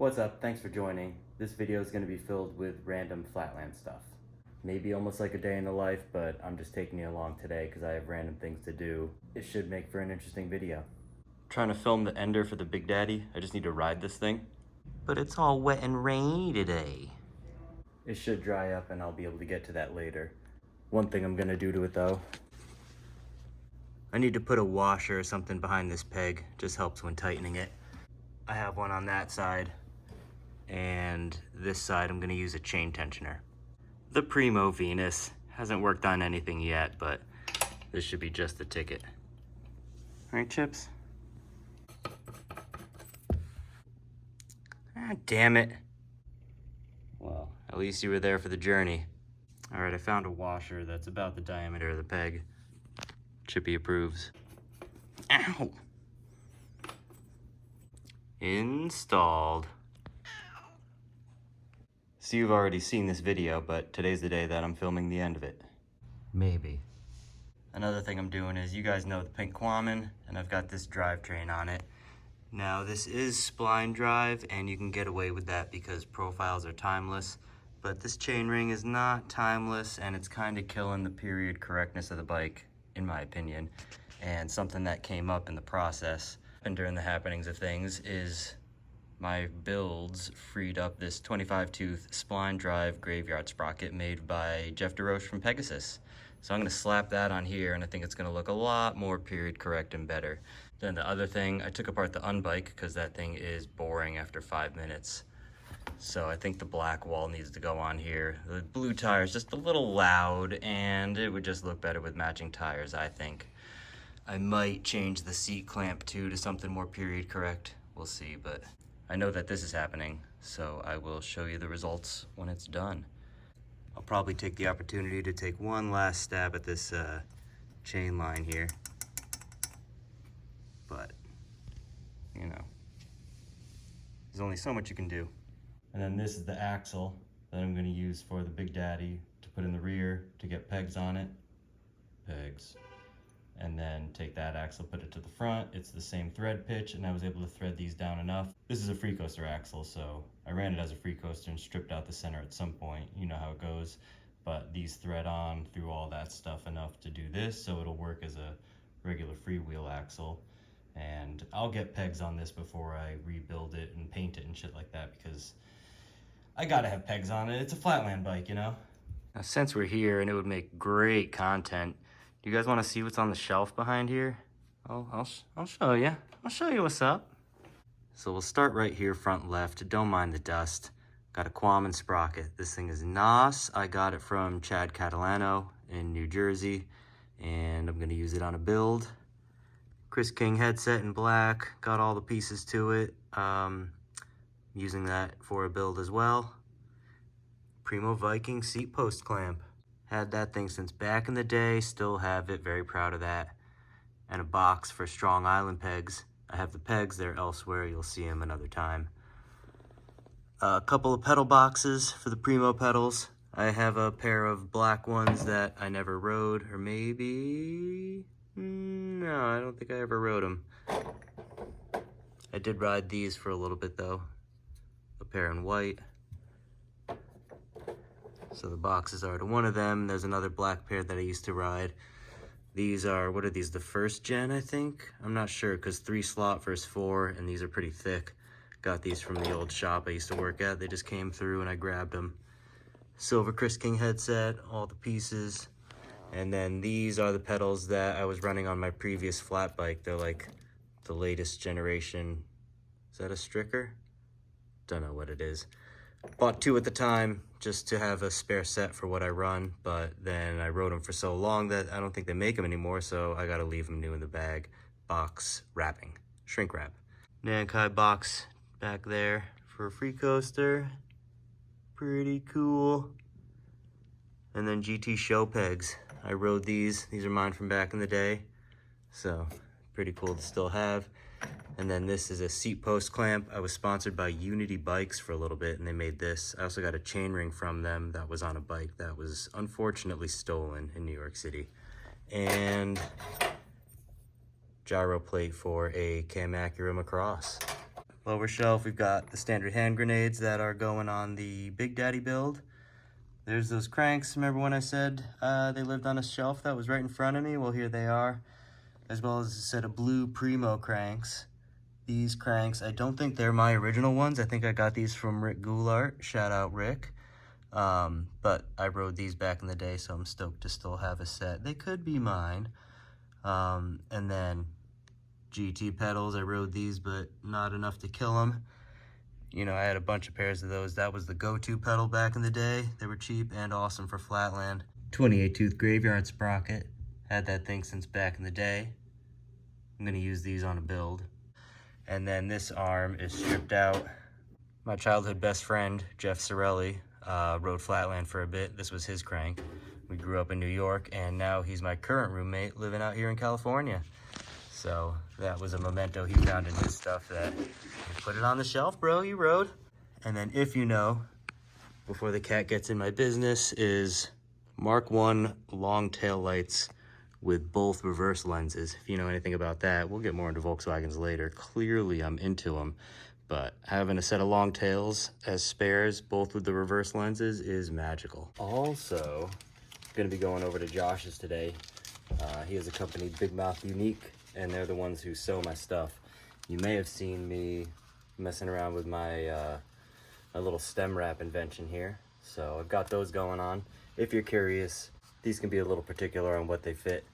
What's up? Thanks for joining. This video is going to be filled with random Flatland stuff. Maybe almost like a day in the life, but I'm just taking you along today because I have random things to do. It should make for an interesting video. Trying to film the ender for the Big Daddy. I just need to ride this thing. But it's all wet and rainy today. It should dry up and I'll be able to get to that later. One thing I'm going to do to it though, I need to put a washer or something behind this peg. Just helps when tightening it. I have one on that side. And this side I'm gonna use a chain tensioner. The Primo Venus hasn't worked on anything yet, but this should be just the ticket. All right, Chips? Ah, damn it. Well, at least you were there for the journey. All right, I found a washer that's about the diameter of the peg. Chippy approves. Ow! Installed. So you've already seen this video, but today's the day that I'm filming the end of it. Maybe. Another thing I'm doing is, you guys know the pink Quammon, and I've got this drivetrain on it. Now this is spline drive, and you can get away with that because profiles are timeless, but this chainring is not timeless, and it's kind of killing the period correctness of the bike, in my opinion. And something that came up in the process and during the happenings of things is my builds freed up this 25-tooth spline drive graveyard sprocket made by Jeff DeRoche from Pegasus. So I'm gonna slap that on here, and I think it's gonna look a lot more period correct and better. Then the other thing, I took apart the unbike because that thing is boring after 5 minutes. So I think the black wall needs to go on here. The blue tire is just a little loud, and it would just look better with matching tires, I think. I might change the seat clamp too to something more period correct. We'll see, but I know that this is happening, so I will show you the results when it's done. I'll probably take the opportunity to take one last stab at this chain line here. But, you know, there's only so much you can do. And then this is the axle that I'm going to use for the Big Daddy to put in the rear to get pegs on it. Pegs. And then take that axle, put it to the front. It's the same thread pitch, and I was able to thread these down enough. This is a free coaster axle, so I ran it as a free coaster and stripped out the center at some point. You know how it goes. But these thread on through all that stuff enough to do this, so it'll work as a regular freewheel axle. And I'll get pegs on this before I rebuild it and paint it and shit like that, because I gotta have pegs on it. It's a Flatland bike, you know? Now, since we're here and it would make great content, you guys want to see what's on the shelf behind here? I'll show you. I'll show you what's up. So we'll start right here, front left. Don't mind the dust. Got a Quammon sprocket. This thing is NOS. I got it from Chad Catalano in New Jersey, and I'm going to use it on a build. Chris King headset in black. Got all the pieces to it. Using that for a build as well. Primo Viking seat post clamp. Had that thing since back in the day, still have it, very proud of that. And a box for strong island pegs. I have the pegs, they're elsewhere, you'll see them another time. A couple of pedal boxes for the Primo pedals. I have a pair of black ones that I never rode, or maybe... no, I don't think I ever rode them. I did ride these for a little bit though. A pair in white. So the boxes are to one of them. There's another black pair that I used to ride. These are, what are these, the first gen, I think? I'm not sure, because 3 slot versus 4, and these are pretty thick. Got these from the old shop I used to work at. They just came through and I grabbed them. Silver Chris King headset, all the pieces. And then these are the pedals that I was running on my previous flat bike. They're like the latest generation. Is that a stricker? Don't know what it is. Bought 2 at the time just to have a spare set for what I run, but then I rode them for so long that I don't think they make them anymore, so I gotta leave them new in the bag. Box wrapping, shrink wrap. Nankai box back there for a free coaster. Pretty cool. And then GT show pegs. I rode these. These are mine from back in the day, so pretty cool to still have. And then this is a seat post clamp. I was sponsored by Unity Bikes for a little bit, and they made this. I also got a chain ring from them that was on a bike that was unfortunately stolen in New York City. And gyro plate for a Cam Acura Macross. Lower shelf, we've got the standard hand grenades that are going on the Big Daddy build. There's those cranks. Remember when I said they lived on a shelf that was right in front of me? Well, here they are, as well as a set of blue Primo cranks. These cranks, I don't think they're my original ones. I think I got these from Rick Goulart. Shout out Rick. But I rode these back in the day, so I'm stoked to still have a set. They could be mine. And then GT pedals, I rode these, but not enough to kill them. You know, I had a bunch of pairs of those. That was the go-to pedal back in the day. They were cheap and awesome for Flatland. 28 tooth graveyard sprocket. Had that thing since back in the day. I'm gonna use these on a build. And then this arm is stripped out. My childhood best friend, Jeff Sorelli, rode Flatland for a bit. This was his crank. We grew up in New York, and now he's my current roommate living out here in California. So that was a memento he found in his stuff that put it on the shelf, bro, you rode. And then if you know, before the cat gets in my business, is Mark I long tail lights with both reverse lenses. If you know anything about that, we'll get more into Volkswagens later. Clearly I'm into them, but having a set of long tails as spares, both with the reverse lenses, is magical. Also, gonna be going over to Josh's today. He has a company, Big Mouth Unique, and they're the ones who sew my stuff. You may have seen me messing around with my my little stem wrap invention here. So I've got those going on. If you're curious, these can be a little particular on what they fit.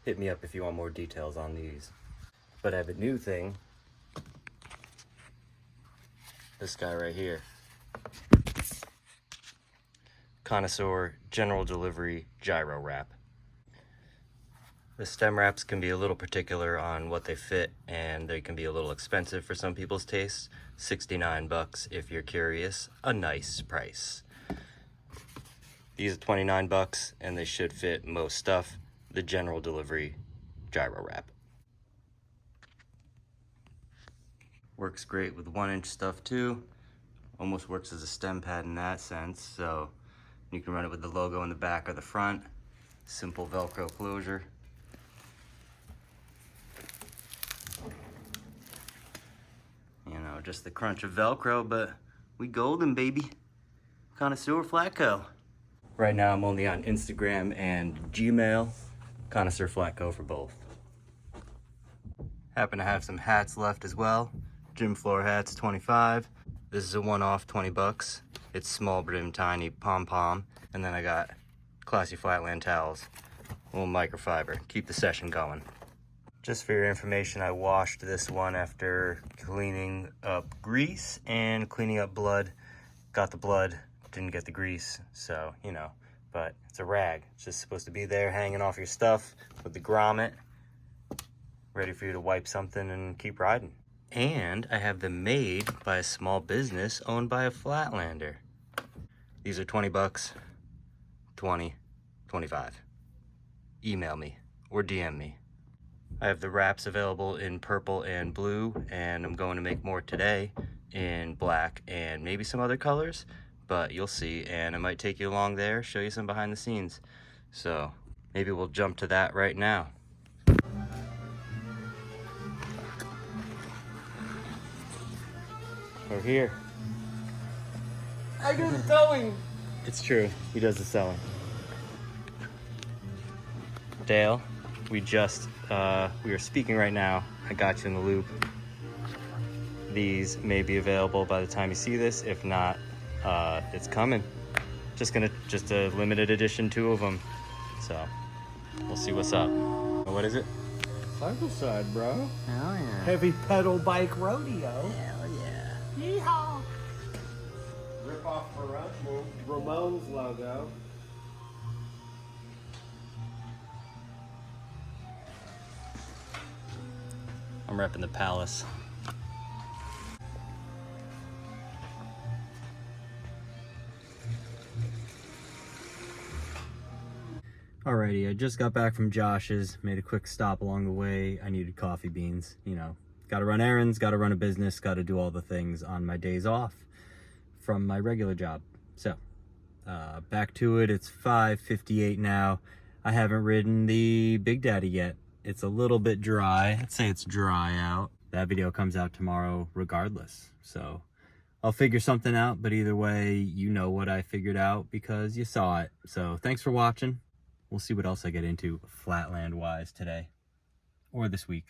Hit me up if you want more details on these. But I have a new thing. This guy right here. Connoisseur General Delivery Gyro Wrap. The stem wraps can be a little particular on what they fit, and they can be a little expensive for some people's tastes. 69 bucks if you're curious, a nice price. These are 29 bucks, and they should fit most stuff. The General Delivery Gyro Wrap. Works great with 1-inch stuff too. Almost works as a stem pad in that sense, so you can run it with the logo in the back or the front. Simple Velcro closure. You know, just the crunch of Velcro, but we golden, baby. Connoisseur Flatco. Right now I'm only on Instagram and Gmail. Connoisseur Flatco for both. Happen to have some hats left as well. Gym floor hats, 25. This is a one-off, 20 bucks. It's small brim, tiny pom-pom. And then I got classy Flatland towels. A little microfiber. Keep the session going. Just for your information, I washed this one after cleaning up grease and cleaning up blood. Got the blood, didn't get the grease, so, you know. But it's a rag. It's just supposed to be there hanging off your stuff with the grommet, ready for you to wipe something and keep riding. And I have them made by a small business owned by a Flatlander. These are 20 bucks, 20, 25. Email me or DM me. I have the wraps available in purple and blue, and I'm going to make more today in black and maybe some other colors, but you'll see, and I might take you along there, show you some behind the scenes. So maybe we'll jump to that right now. We're here. I do the sewing. It's true, he does the selling. Dale, we are speaking right now. I got you in the loop. These may be available by the time you see this. If not, it's coming. Just a limited edition, 2 of them. So we'll see what's up. What is it? Cycle side, bro. Hell yeah. Heavy pedal bike rodeo. Hell yeah. Yeehaw. Rip off Ramon's logo. I'm repping the Palace. Alrighty, I just got back from Josh's, made a quick stop along the way. I needed coffee beans, you know. Gotta run errands, gotta run a business, gotta do all the things on my days off from my regular job. So, back to it. It's 5:58 now. I haven't ridden the Big Daddy yet. It's a little bit dry. I'd say it's dry out. that video comes out tomorrow regardless. So I'll figure something out, but either way, you know what I figured out because you saw it. So thanks for watching. We'll see what else I get into Flatland wise today or this week.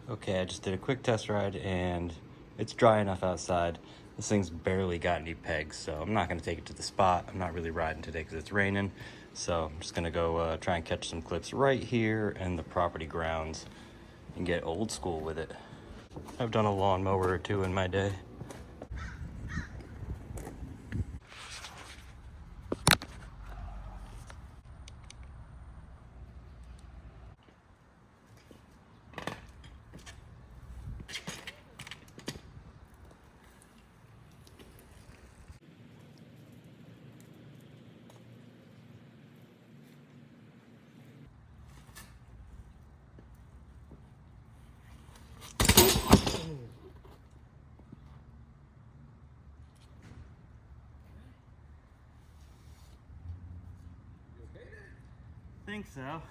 Okay, I just did a quick test ride and it's dry enough outside. This thing's barely got any pegs, so I'm not gonna take it to the spot. I'm not really riding today because it's raining. So I'm just gonna go try and catch some clips right here in the property grounds and get old school with it. I've done a lawnmower or two in my day. Think so.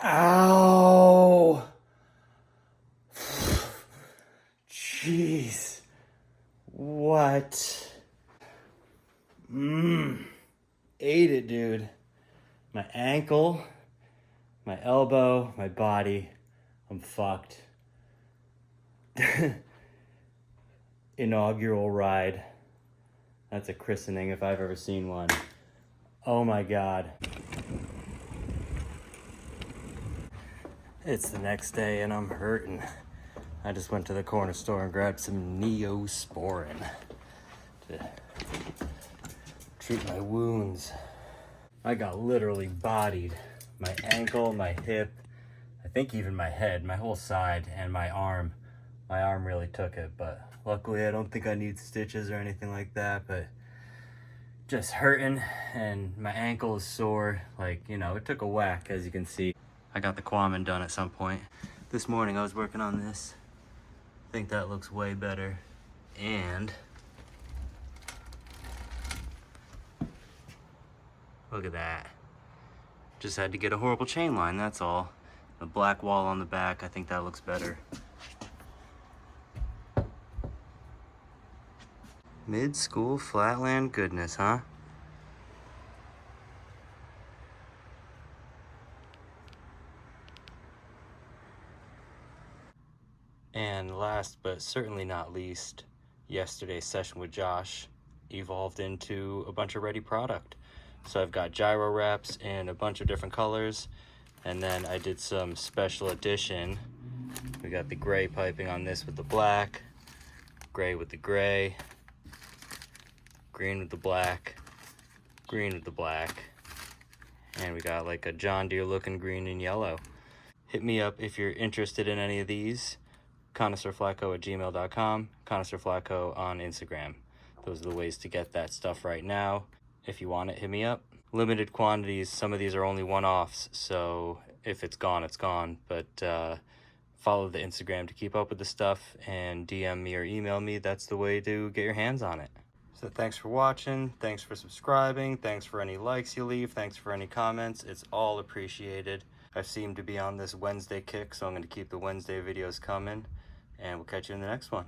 Ow! Jeez. What? Ate it, dude. My ankle, my elbow, my body. I'm fucked. Inaugural ride. That's a christening if I've ever seen one. Oh my God. It's the next day and I'm hurting. I just went to the corner store and grabbed some Neosporin to treat my wounds. I got literally bodied. My ankle, my hip, I think even my head, my whole side, and my arm. My arm really took it, but luckily I don't think I need stitches or anything like that, but just hurting and my ankle is sore. Like, you know, it took a whack, as you can see. I got the Quamin done at some point. This morning I was working on this. I think that looks way better. And look at that. Just had to get a horrible chain line, that's all. The black wall on the back, I think that looks better. Mid-school Flatland goodness, huh? And last but certainly not least, yesterday's session with Josh evolved into a bunch of ready product. So I've got gyro wraps in a bunch of different colors, and then I did some special edition. We got the gray piping on this with the black, gray with the gray, green with the black, green with the black, and we got like a John Deere looking green and yellow. Hit me up if you're interested in any of these. ConnoisseurFlatco@gmail.com, ConnoisseurFlatco on Instagram. Those are the ways to get that stuff right now. If you want it, hit me up. Limited quantities, some of these are only one-offs, so if it's gone, it's gone. But follow the Instagram to keep up with the stuff, and DM me or email me. That's the way to get your hands on it. So thanks for watching, thanks for subscribing, thanks for any likes you leave, thanks for any comments. It's all appreciated. I seem to be on this Wednesday kick, so I'm going to keep the Wednesday videos coming. And we'll catch you in the next one.